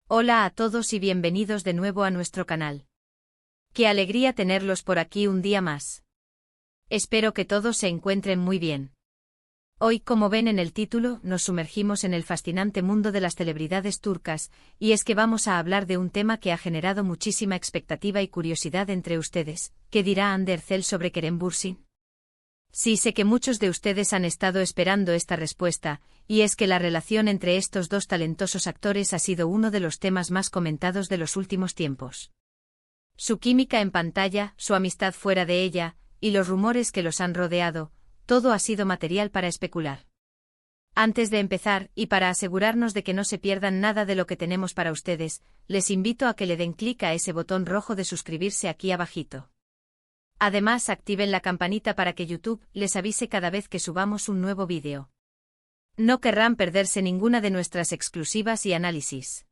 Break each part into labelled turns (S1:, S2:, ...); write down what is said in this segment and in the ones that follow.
S1: Hola a todos y bienvenidos de nuevo a nuestro canal. Qué alegría tenerlos por aquí un día más. Espero que todos se encuentren muy bien. Hoy, como ven en el título, nos sumergimos en el fascinante mundo de las celebridades turcas, y es que vamos a hablar de un tema que ha generado muchísima expectativa y curiosidad entre ustedes. ¿Qué dirá Hande Erçel sobre Kerem Bürsin? Sí, sé que muchos de ustedes han estado esperando esta respuesta, y es que la relación entre estos dos talentosos actores ha sido uno de los temas más comentados de los últimos tiempos. Su química en pantalla, su amistad fuera de ella, y los rumores que los han rodeado, todo ha sido material para especular. Antes de empezar, y para asegurarnos de que no se pierdan nada de lo que tenemos para ustedes, les invito a que le den clic a ese botón rojo de suscribirse aquí abajito. Además, activen la campanita para que YouTube les avise cada vez que subamos un nuevo vídeo. No querrán perderse ninguna de nuestras exclusivas y análisis.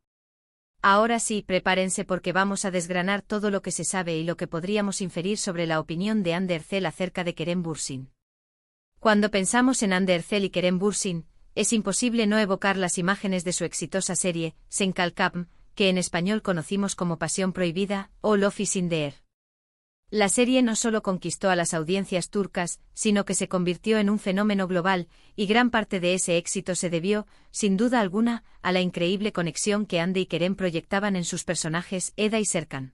S1: Ahora sí, prepárense porque vamos a desgranar todo lo que se sabe y lo que podríamos inferir sobre la opinión de Hande Erçel acerca de Kerem Bürsin. Cuando pensamos en Hande Erçel y Kerem Bürsin, es imposible no evocar las imágenes de su exitosa serie, Sen Kalkam, que en español conocimos como Pasión Prohibida, o Love is in the Air. La serie no solo conquistó a las audiencias turcas, sino que se convirtió en un fenómeno global, y gran parte de ese éxito se debió, sin duda alguna, a la increíble conexión que Hande y Kerem proyectaban en sus personajes Eda y Serkan.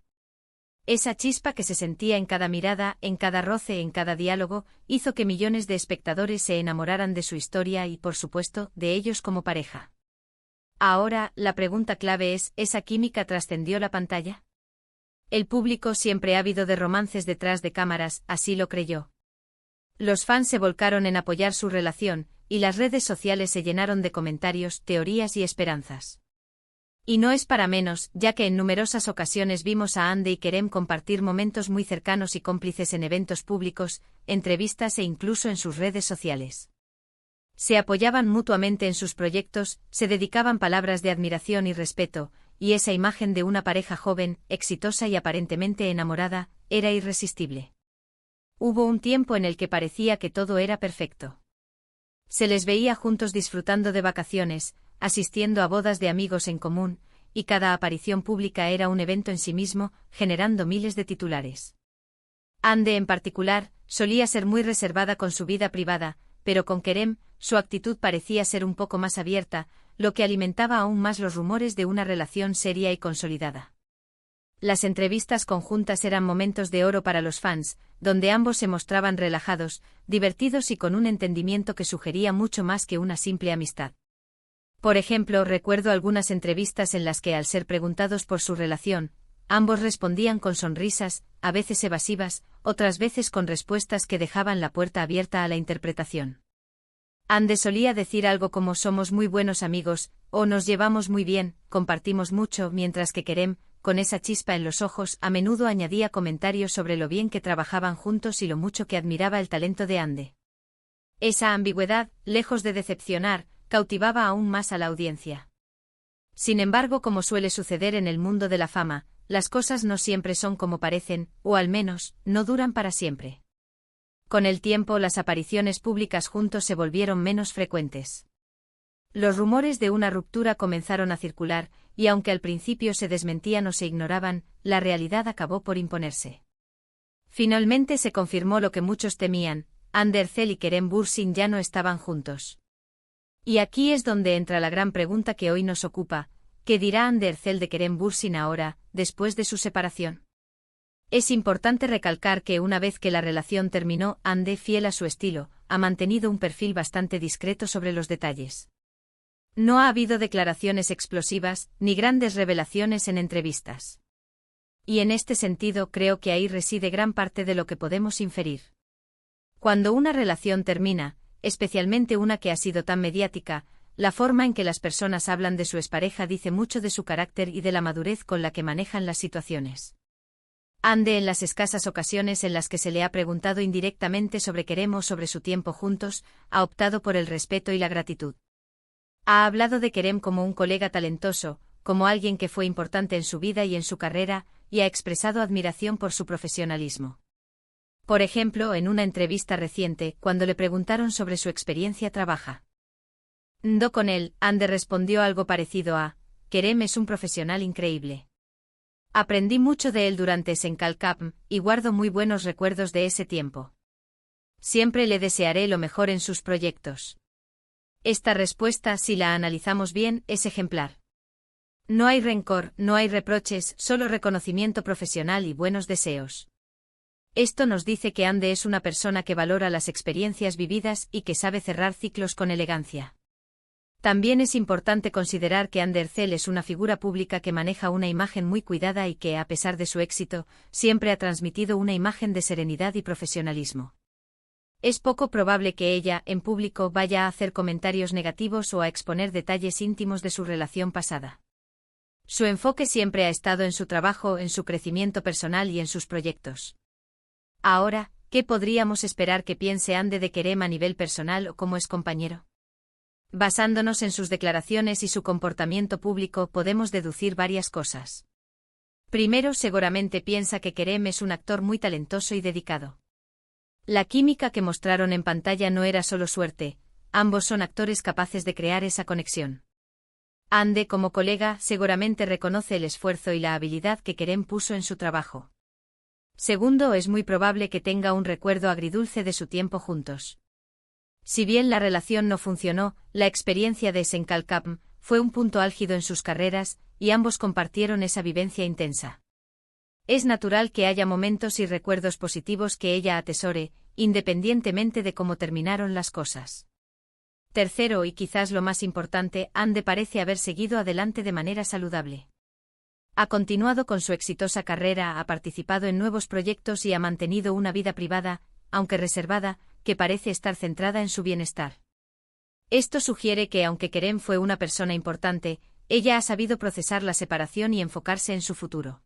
S1: Esa chispa que se sentía en cada mirada, en cada roce, en cada diálogo, hizo que millones de espectadores se enamoraran de su historia y, por supuesto, de ellos como pareja. Ahora, la pregunta clave es, ¿esa química trascendió la pantalla? El público siempre ávido de romances detrás de cámaras, así lo creyó. Los fans se volcaron en apoyar su relación, y las redes sociales se llenaron de comentarios, teorías y esperanzas. Y no es para menos, ya que en numerosas ocasiones vimos a Hande y Kerem compartir momentos muy cercanos y cómplices en eventos públicos, entrevistas e incluso en sus redes sociales. Se apoyaban mutuamente en sus proyectos, se dedicaban palabras de admiración y respeto, y esa imagen de una pareja joven, exitosa y aparentemente enamorada, era irresistible. Hubo un tiempo en el que parecía que todo era perfecto. Se les veía juntos disfrutando de vacaciones, asistiendo a bodas de amigos en común, y cada aparición pública era un evento en sí mismo, generando miles de titulares. Hande, en particular, solía ser muy reservada con su vida privada, pero con Kerem, su actitud parecía ser un poco más abierta, lo que alimentaba aún más los rumores de una relación seria y consolidada. Las entrevistas conjuntas eran momentos de oro para los fans, donde ambos se mostraban relajados, divertidos y con un entendimiento que sugería mucho más que una simple amistad. Por ejemplo, recuerdo algunas entrevistas en las que, al ser preguntados por su relación, ambos respondían con sonrisas, a veces evasivas, otras veces con respuestas que dejaban la puerta abierta a la interpretación. Hande solía decir algo como somos muy buenos amigos, o nos llevamos muy bien, compartimos mucho, mientras que Kerem, con esa chispa en los ojos, a menudo añadía comentarios sobre lo bien que trabajaban juntos y lo mucho que admiraba el talento de Hande. Esa ambigüedad, lejos de decepcionar, cautivaba aún más a la audiencia. Sin embargo, como suele suceder en el mundo de la fama, las cosas no siempre son como parecen, o al menos, no duran para siempre. Con el tiempo, las apariciones públicas juntos se volvieron menos frecuentes. Los rumores de una ruptura comenzaron a circular, y aunque al principio se desmentían o se ignoraban, la realidad acabó por imponerse. Finalmente se confirmó lo que muchos temían: Hande Erçel y Kerem Bürsin ya no estaban juntos. Y aquí es donde entra la gran pregunta que hoy nos ocupa: ¿qué dirá Hande Erçel de Kerem Bürsin ahora, después de su separación? Es importante recalcar que una vez que la relación terminó, Hande, fiel a su estilo, ha mantenido un perfil bastante discreto sobre los detalles. No ha habido declaraciones explosivas, ni grandes revelaciones en entrevistas. Y en este sentido creo que ahí reside gran parte de lo que podemos inferir. Cuando una relación termina, especialmente una que ha sido tan mediática, la forma en que las personas hablan de su expareja dice mucho de su carácter y de la madurez con la que manejan las situaciones. Hande, en las escasas ocasiones en las que se le ha preguntado indirectamente sobre Kerem o sobre su tiempo juntos, ha optado por el respeto y la gratitud. Ha hablado de Kerem como un colega talentoso, como alguien que fue importante en su vida y en su carrera, y ha expresado admiración por su profesionalismo. Por ejemplo, en una entrevista reciente, cuando le preguntaron sobre su experiencia trabajando con él, Hande respondió algo parecido a: Kerem es un profesional increíble. Aprendí mucho de él durante Senkalkapm y guardo muy buenos recuerdos de ese tiempo. Siempre le desearé lo mejor en sus proyectos. Esta respuesta, si la analizamos bien, es ejemplar. No hay rencor, no hay reproches, solo reconocimiento profesional y buenos deseos. Esto nos dice que Ande es una persona que valora las experiencias vividas y que sabe cerrar ciclos con elegancia. También es importante considerar que Ande Erçel es una figura pública que maneja una imagen muy cuidada y que, a pesar de su éxito, siempre ha transmitido una imagen de serenidad y profesionalismo. Es poco probable que ella, en público, vaya a hacer comentarios negativos o a exponer detalles íntimos de su relación pasada. Su enfoque siempre ha estado en su trabajo, en su crecimiento personal y en sus proyectos. Ahora, ¿qué podríamos esperar que piense Ande de Kerem a nivel personal o como es compañero? Basándonos en sus declaraciones y su comportamiento público, podemos deducir varias cosas. Primero, seguramente piensa que Kerem es un actor muy talentoso y dedicado. La química que mostraron en pantalla no era solo suerte, ambos son actores capaces de crear esa conexión. Ande, como colega, seguramente reconoce el esfuerzo y la habilidad que Kerem puso en su trabajo. Segundo, es muy probable que tenga un recuerdo agridulce de su tiempo juntos. Si bien la relación no funcionó, la experiencia de Senkalkapm fue un punto álgido en sus carreras, y ambos compartieron esa vivencia intensa. Es natural que haya momentos y recuerdos positivos que ella atesore, independientemente de cómo terminaron las cosas. Tercero, y quizás lo más importante, Ande parece haber seguido adelante de manera saludable. Ha continuado con su exitosa carrera, ha participado en nuevos proyectos y ha mantenido una vida privada, aunque reservada, que parece estar centrada en su bienestar. Esto sugiere que, aunque Kerem fue una persona importante, ella ha sabido procesar la separación y enfocarse en su futuro.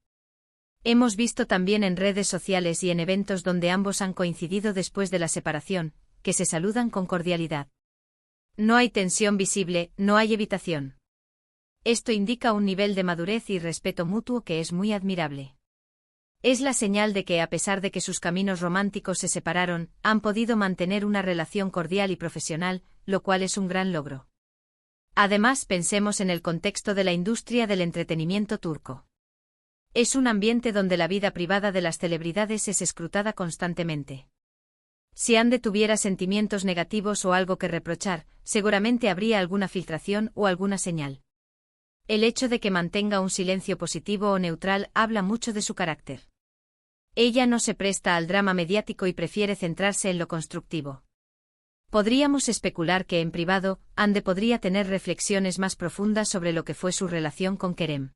S1: Hemos visto también en redes sociales y en eventos donde ambos han coincidido después de la separación, que se saludan con cordialidad. No hay tensión visible, no hay evitación. Esto indica un nivel de madurez y respeto mutuo que es muy admirable. Es la señal de que, a pesar de que sus caminos románticos se separaron, han podido mantener una relación cordial y profesional, lo cual es un gran logro. Además, pensemos en el contexto de la industria del entretenimiento turco. Es un ambiente donde la vida privada de las celebridades es escrutada constantemente. Si Ande tuviera sentimientos negativos o algo que reprochar, seguramente habría alguna filtración o alguna señal. El hecho de que mantenga un silencio positivo o neutral habla mucho de su carácter. Ella no se presta al drama mediático y prefiere centrarse en lo constructivo. Podríamos especular que en privado, Ande podría tener reflexiones más profundas sobre lo que fue su relación con Kerem.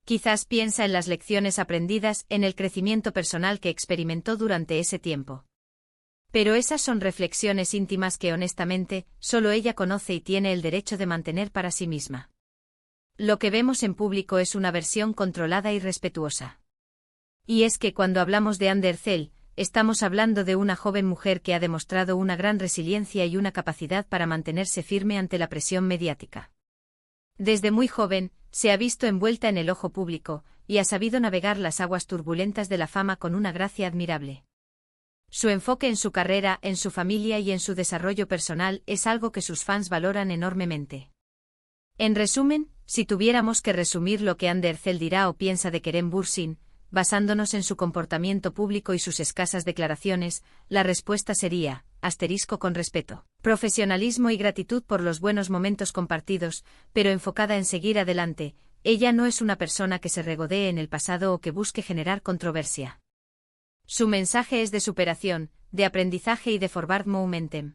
S1: Quizás piensa en las lecciones aprendidas, en el crecimiento personal que experimentó durante ese tiempo. Pero esas son reflexiones íntimas que honestamente, solo ella conoce y tiene el derecho de mantener para sí misma. Lo que vemos en público es una versión controlada y respetuosa. Y es que cuando hablamos de Ande Erçel, estamos hablando de una joven mujer que ha demostrado una gran resiliencia y una capacidad para mantenerse firme ante la presión mediática. Desde muy joven, se ha visto envuelta en el ojo público, y ha sabido navegar las aguas turbulentas de la fama con una gracia admirable. Su enfoque en su carrera, en su familia y en su desarrollo personal es algo que sus fans valoran enormemente. En resumen, si tuviéramos que resumir lo que Ande Erçel dirá o piensa de Kerem Bürsin, basándonos en su comportamiento público y sus escasas declaraciones, la respuesta sería, con respeto, profesionalismo y gratitud por los buenos momentos compartidos, pero enfocada en seguir adelante. Ella no es una persona que se regodee en el pasado o que busque generar controversia. Su mensaje es de superación, de aprendizaje y de forward momentum.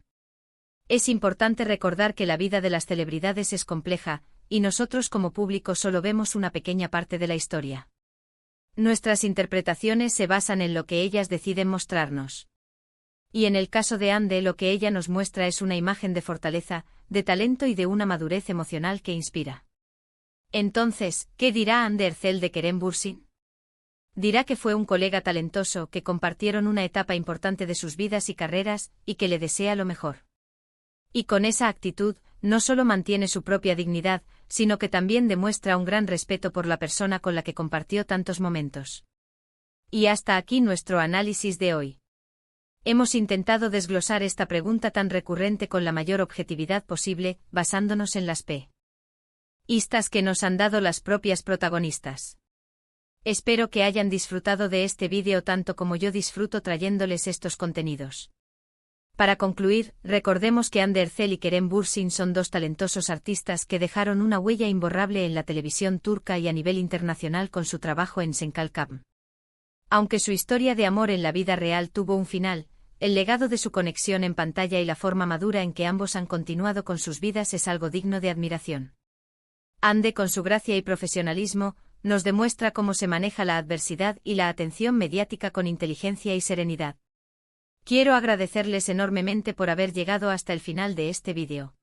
S1: Es importante recordar que la vida de las celebridades es compleja, y nosotros como público solo vemos una pequeña parte de la historia. Nuestras interpretaciones se basan en lo que ellas deciden mostrarnos. Y en el caso de Ande, lo que ella nos muestra es una imagen de fortaleza, de talento y de una madurez emocional que inspira. Entonces, ¿qué dirá Ande Erçel de Kerem Bürsin? Dirá que fue un colega talentoso, que compartieron una etapa importante de sus vidas y carreras, y que le desea lo mejor. Y con esa actitud, no solo mantiene su propia dignidad, sino que también demuestra un gran respeto por la persona con la que compartió tantos momentos. Y hasta aquí nuestro análisis de hoy. Hemos intentado desglosar esta pregunta tan recurrente con la mayor objetividad posible, basándonos en las P. Istas que nos han dado las propias protagonistas. Espero que hayan disfrutado de este vídeo tanto como yo disfruto trayéndoles estos contenidos. Para concluir, recordemos que Hande Erçel y Kerem Bürsin son dos talentosos artistas que dejaron una huella imborrable en la televisión turca y a nivel internacional con su trabajo en Senkalkam. Aunque su historia de amor en la vida real tuvo un final, el legado de su conexión en pantalla y la forma madura en que ambos han continuado con sus vidas es algo digno de admiración. Hande, con su gracia y profesionalismo, nos demuestra cómo se maneja la adversidad y la atención mediática con inteligencia y serenidad. Quiero agradecerles enormemente por haber llegado hasta el final de este vídeo.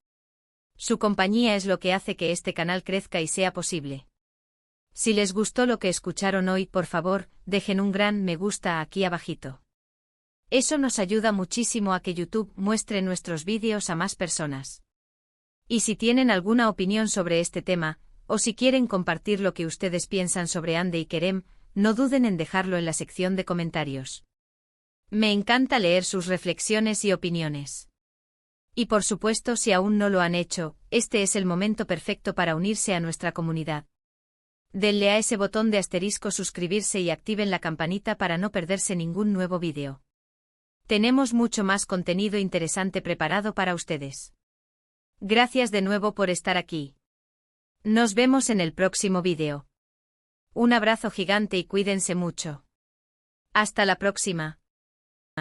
S1: Su compañía es lo que hace que este canal crezca y sea posible. Si les gustó lo que escucharon hoy, por favor, dejen un gran me gusta aquí abajito. Eso nos ayuda muchísimo a que YouTube muestre nuestros vídeos a más personas. Y si tienen alguna opinión sobre este tema, o si quieren compartir lo que ustedes piensan sobre Hande y Kerem, no duden en dejarlo en la sección de comentarios. Me encanta leer sus reflexiones y opiniones. Y por supuesto, si aún no lo han hecho, este es el momento perfecto para unirse a nuestra comunidad. Denle a ese botón de asterisco suscribirse y activen la campanita para no perderse ningún nuevo vídeo. Tenemos mucho más contenido interesante preparado para ustedes. Gracias de nuevo por estar aquí. Nos vemos en el próximo vídeo. Un abrazo gigante y cuídense mucho. Hasta la próxima.